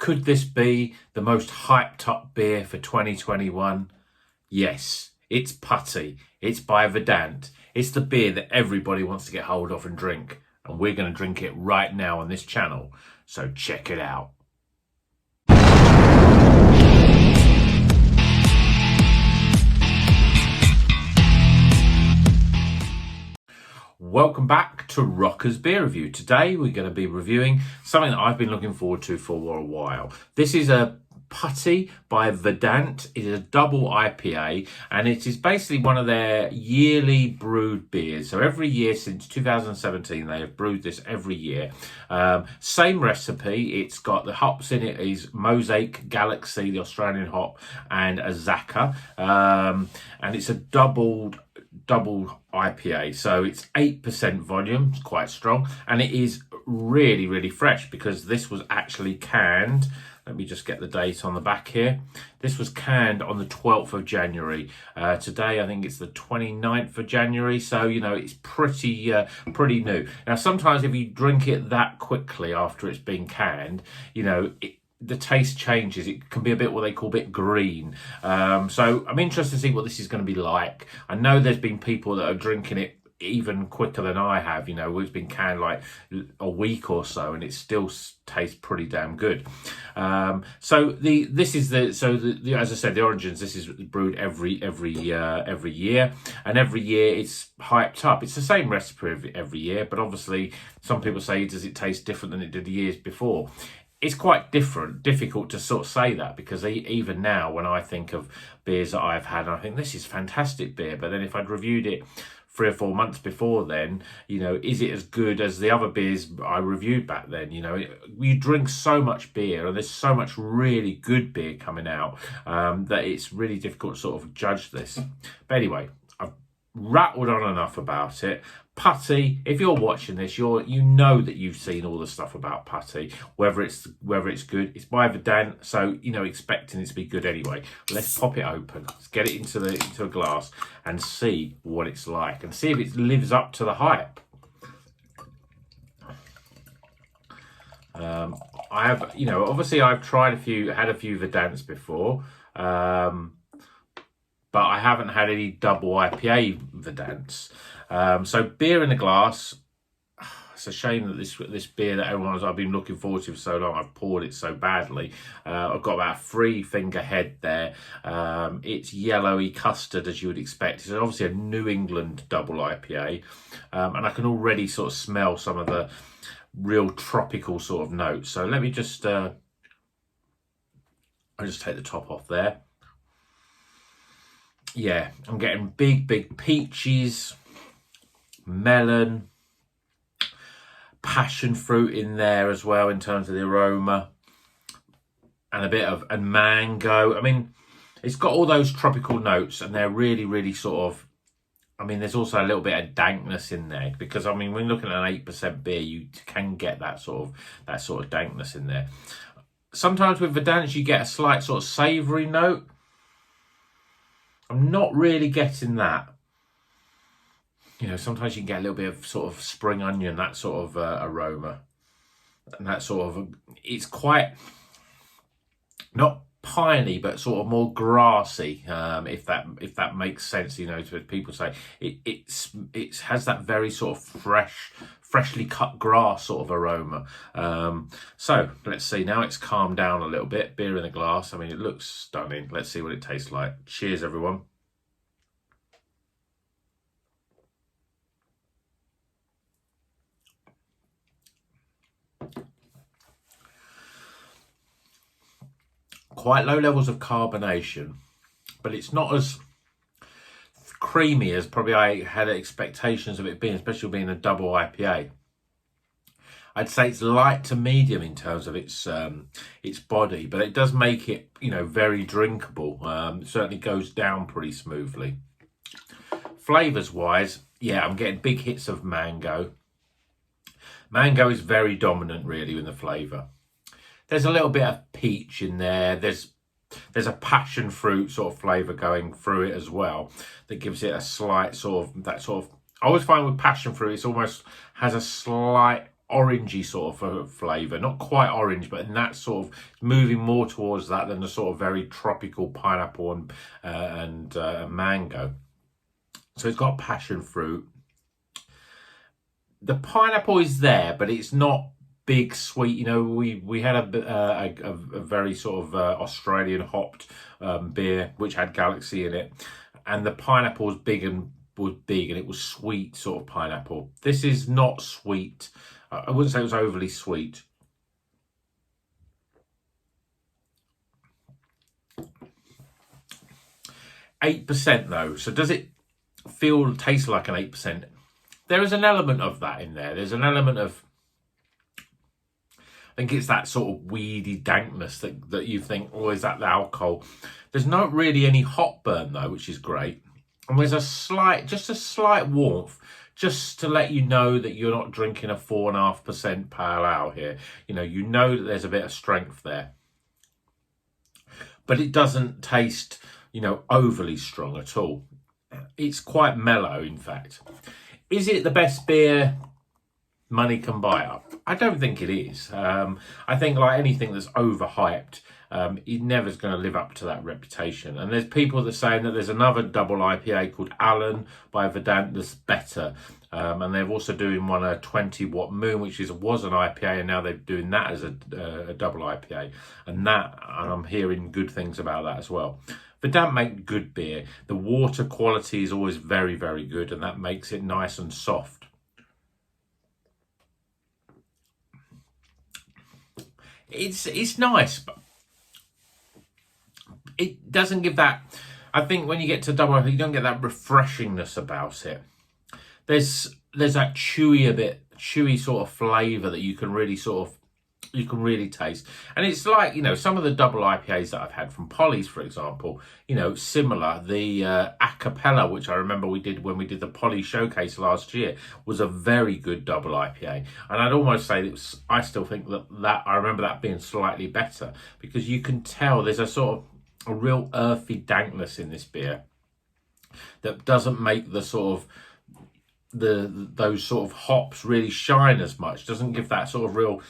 Could this be the most hyped up beer for 2021? Yes, it's Putty. It's by Verdant. It's the beer that everybody wants to get hold of and drink. And we're going to drink it right now on this channel. So check it out. Welcome back to Rocker's Beer Review. Today we're going to be reviewing something that I've been looking forward to for a while. This is a Putty by Verdant. It is a double IPA and it is basically one of their yearly brewed beers. So every year since 2017 they have brewed this every year. Same recipe. It's got the hops in it is Mosaic, Galaxy, the Australian hop, and Azaka. And it's a double IPA, so it's 8% volume. It's quite strong, and it is really fresh because this was actually canned. Let me just get the date on the back here. This was canned on the 12th of January. Today, I think it's the 29th of January. So, you know, it's pretty new. Now, sometimes if you drink it that quickly after it's been canned, you know, the taste changes. It can be a bit what they call a bit green. So I'm interested to see what this is going to be like. I know there's been people that are drinking it even quicker than I have. You know, it's been canned like a week or so and it still tastes pretty damn good. As I said, the origins, this is brewed every year, and every year it's hyped up. It's the same recipe every year, but obviously some people say, does it taste different than it did the years before? It's quite difficult to sort of say that, because even now when I think of beers that I've had, I think this is fantastic beer, but then if I'd reviewed it 3 or 4 months before then, you know, is it as good as the other beers I reviewed back then? You know, you drink so much beer and there's so much really good beer coming out that it's really difficult to sort of judge this. But anyway, I've rattled on enough about it. Putty, if you're watching this, you know that you've seen all the stuff about Putty, whether it's good. It's by Verdant, so you know, expecting it to be good anyway. Let's pop it open. Let's get it into a glass and see what it's like, and see if it lives up to the hype. I have, you know, obviously I've had a few Verdants before, but I haven't had any double IPA Verdants. So beer in a glass. It's a shame that this beer that I've been looking forward to for so long, I've poured it so badly. I've got about a 3-finger head there. It's yellowy custard, as you would expect. It's obviously a New England double IPA, and I can already sort of smell some of the real tropical sort of notes. So let me just I'll just take the top off there. Yeah, I'm getting big peaches, melon, passion fruit in there as well in terms of the aroma, and a bit of mango. I mean, it's got all those tropical notes, and they're really sort of, I mean, there's also a little bit of dankness in there, because I mean, when looking at an 8% beer, you can get that sort of dankness in there. Sometimes with Verdants you get a slight sort of savoury note. I'm not really getting that. You know, sometimes you can get a little bit of sort of spring onion, that sort of aroma, and that sort of, it's quite not piney, but sort of more grassy, if that makes sense. You know, to people say it has that very sort of freshly cut grass sort of aroma. So let's see, now it's calmed down a little bit. Beer in the glass. I mean, it looks stunning. Let's see what it tastes like. Cheers, everyone. Quite low levels of carbonation, but it's not as creamy as probably I had expectations of it being, especially being a double IPA. I'd say it's light to medium in terms of its body, but it does make it, you know, very drinkable. It certainly goes down pretty smoothly. Flavours wise, yeah, I'm getting big hits of mango. Mango is very dominant really in the flavour. There's a little bit of peach in there. There's a passion fruit sort of flavour going through it as well, that gives it a slight sort of, I always find with passion fruit, it almost has a slight orangey sort of flavour, not quite orange, but in that sort of moving more towards that than the sort of very tropical pineapple and mango. So it's got passion fruit. The pineapple is there, but it's not big sweet. You know, we had a very sort of Australian hopped beer which had Galaxy in it, and the pineapple was big and it was sweet sort of pineapple. This is not sweet. I wouldn't say it was overly sweet. %8 though. So does it taste like an 8%? There is an element of that in there. There's an element of, I think it's that sort of weedy dankness that you think, oh, is that the alcohol? There's not really any hot burn though, which is great. And there's just a slight warmth, just to let you know that you're not drinking a 4.5% pale ale here. You know that there's a bit of strength there. But it doesn't taste, overly strong at all. It's quite mellow, in fact. Is it the best beer money can buy up? I don't think it is. I think like anything that's overhyped, it never's going to live up to that reputation. And there's people that are saying that there's another double IPA called Alan by Verdant that's better. And they're also doing one, a 20 Watt Moon, which was an IPA, and now they're doing that as a double IPA. And I'm hearing good things about that as well. Verdant make good beer. The water quality is always very, very good, and that makes it nice and soft. It's nice, but it doesn't give that. I think when you get to double IPA, you don't get that refreshingness about it. There's that chewy sort of flavour that you can really taste. And it's like, some of the double IPAs that I've had from Polly's, for example, similar. The Acapella, which I remember we did when we did the Polly showcase last year, was a very good double IPA. And I'd almost say I still think that I remember that being slightly better, because you can tell there's a sort of a real earthy dankness in this beer that doesn't make the sort of those sort of hops really shine as much. Doesn't give that sort of real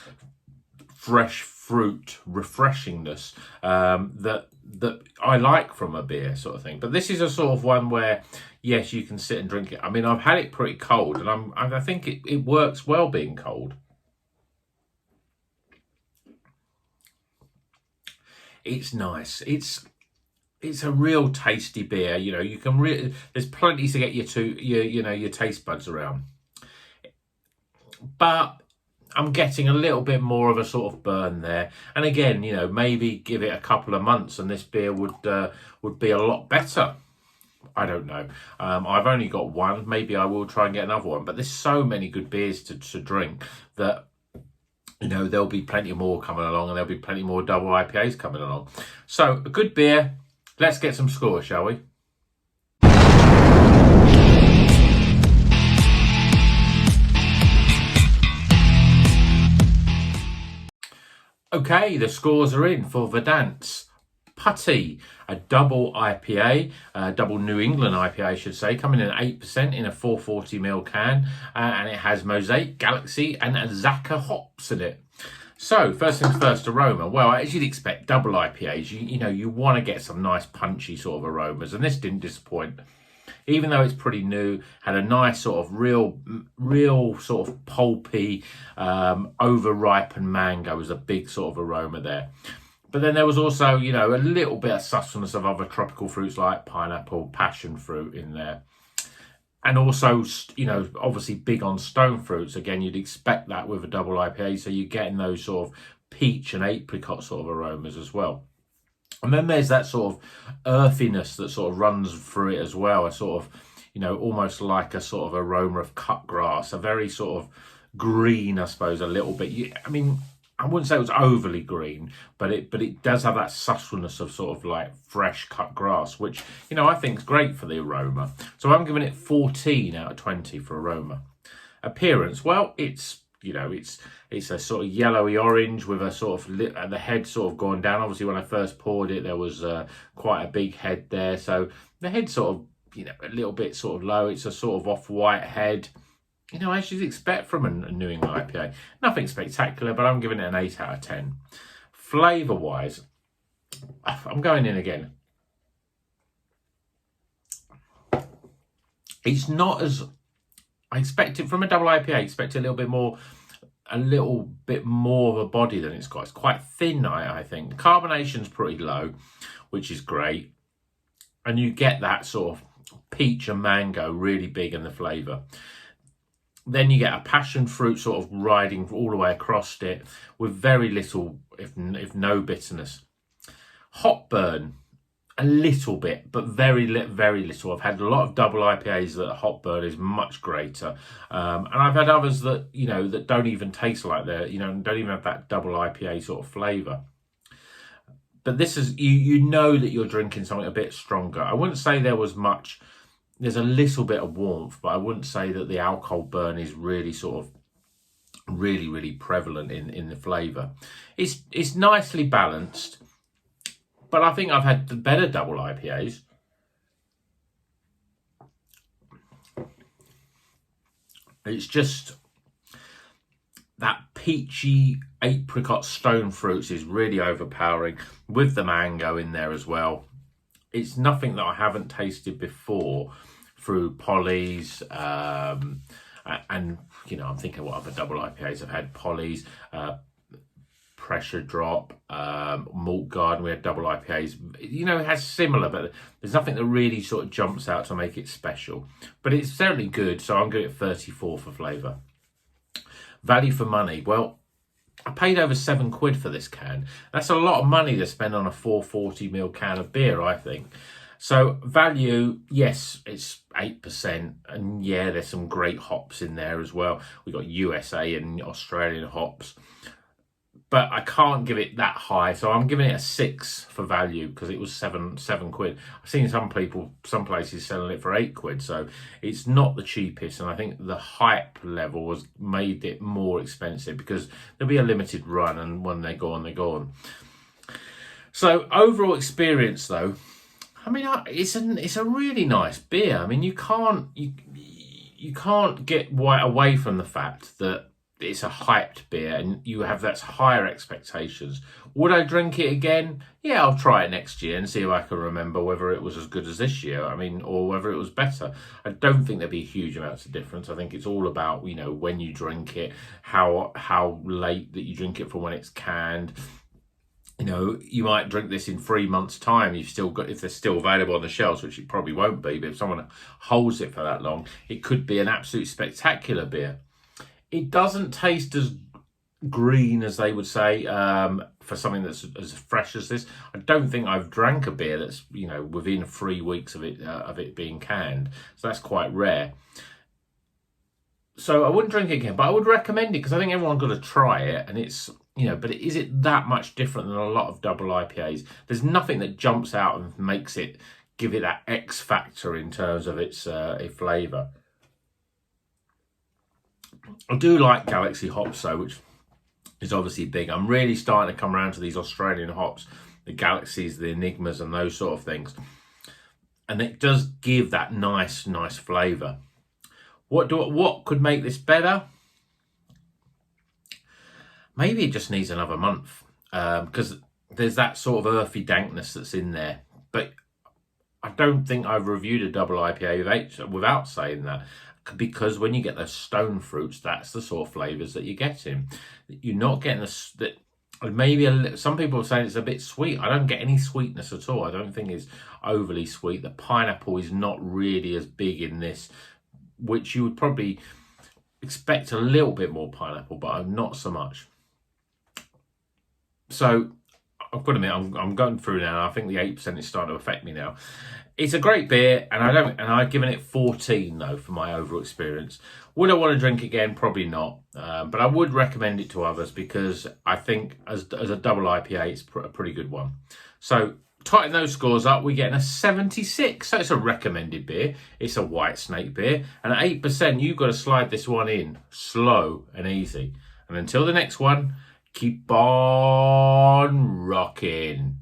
fresh fruit refreshingness that I like from a beer sort of thing. But this is a sort of one where, yes, you can sit and drink it. I mean, I've had it pretty cold, and I think it works well being cold. It's nice. It's a real tasty beer. You can there's plenty to get your taste buds around. But I'm getting a little bit more of a sort of burn there. And again, maybe give it a couple of months and this beer would be a lot better. I don't know. I've only got one. Maybe I will try and get another one. But there's so many good beers to drink that, there'll be plenty more coming along, and there'll be plenty more double IPAs coming along. So a good beer. Let's get some scores, shall we? Okay, the scores are in for Verdant's Putty, a double IPA, double New England IPA, I should say, coming in at 8% in a 440ml can, and it has Mosaic, Galaxy, and Zaka hops in it. So, first things first, aroma. Well, as you'd expect, double IPAs, you want to get some nice punchy sort of aromas, and this didn't disappoint. Even though it's pretty new, had a nice sort of real sort of pulpy, over-ripened mango was a big sort of aroma there. But then there was also, a little bit of substance of other tropical fruits like pineapple, passion fruit in there. And also, obviously big on stone fruits. Again, you'd expect that with a double IPA. So you're getting those sort of peach and apricot sort of aromas as well. And then there's that sort of earthiness that sort of runs through it as well. A sort of, almost like a sort of aroma of cut grass. A very sort of green, I suppose, a little bit. I wouldn't say it was overly green, but it does have that subtleness of sort of like fresh cut grass, which, I think is great for the aroma. So I'm giving it 14 out of 20 for aroma. Appearance, well, it's a sort of yellowy orange with a sort of the head sort of going down. Obviously, when I first poured it, there was quite a big head there. So the head sort of, a little bit sort of low. It's a sort of off-white head. you know, as you'd expect from a New England IPA. Nothing spectacular, but I'm giving it an 8 out of 10. Flavour-wise, I'm going in again. It's not as I expected from a double IPA. I expected a little bit more of a body than it's got. It's quite thin, I think. The carbonation's pretty low, which is great. And you get that sort of peach and mango really big in the flavour. Then you get a passion fruit sort of riding all the way across it with very little, if no bitterness. Hop burn, a little bit, but very little. I've had a lot of double IPAs that hop burn is much greater, and I've had others that, you know, that don't even taste like they're, you know, don't even have that double IPA sort of flavour. But this is, you know that you're drinking something a bit stronger. I wouldn't say there was much. There's a little bit of warmth, but I wouldn't say that the alcohol burn is really sort of really prevalent in the flavour. It's nicely balanced. But I think I've had the better double IPAs. It's just that peachy apricot stone fruits is really overpowering with the mango in there as well. It's nothing that I haven't tasted before through Polly's, and, you know, I'm thinking what other double IPAs I've had. Polly's, Pressure Drop, Malt Garden, we had double IPAs. You know, it has similar, but there's nothing that really sort of jumps out to make it special. But it's certainly good, so I'm going to get 34 for flavour. Value for money. Well, I paid over £7 for this can. That's a lot of money to spend on a 440ml can of beer, I think. So value, yes, it's 8%, and yeah, there's some great hops in there as well. We've got USA and Australian hops. But I can't give it that high, so I'm giving it a 6 for value because it was £7. I've seen some places selling it for £8, so it's not the cheapest. And I think the hype level has made it more expensive because there'll be a limited run, and when they go on, they go on. So overall experience, though, I mean, it's a really nice beer. I mean, you can't get away from the fact that it's a hyped beer and you have that higher expectations. Would I drink it again? Yeah, I'll try it next year and see if I can remember whether it was as good as this year. I mean, or whether it was better. I don't think there'd be huge amounts of difference. I think it's all about, you know, when you drink it, how late that you drink it from when it's canned. You know, you might drink this in 3 months' time. If they're still available on the shelves, which it probably won't be, but if someone holds it for that long, it could be an absolute spectacular beer. It doesn't taste as green as they would say for something that's as fresh as this. I don't think I've drank a beer that's, you know, within 3 weeks of it being canned. So that's quite rare. So I wouldn't drink it again, but I would recommend it because I think everyone's got to try it. And it's, you know, but is it that much different than a lot of double IPAs? There's nothing that jumps out and makes it, give it that X factor in terms of its flavour. I do like Galaxy hops though, which is obviously big. I'm really starting to come around to these Australian hops, the Galaxies, the Enigmas and those sort of things. And it does give that nice flavour. What could make this better? Maybe it just needs another month because there's that sort of earthy dankness that's in there. But I don't think I've reviewed a double IPA without saying that. Because when you get those stone fruits, that's the sort of flavours that you're getting. You're not getting some people are saying it's a bit sweet. I don't get any sweetness at all. I don't think it's overly sweet. The pineapple is not really as big in this, which you would probably expect a little bit more pineapple, but not so much. So I've got to admit, I'm going through now. I think the 8% is starting to affect me now. It's a great beer, and I've given it 14 though for my overall experience. Would I want to drink again? Probably not, but I would recommend it to others because I think as a double IPA, it's a pretty good one. So tighten those scores up, we're getting a 76. So it's a recommended beer. It's a White Snake beer, and at 8%, you've got to slide this one in slow and easy. And until the next one, keep on rocking.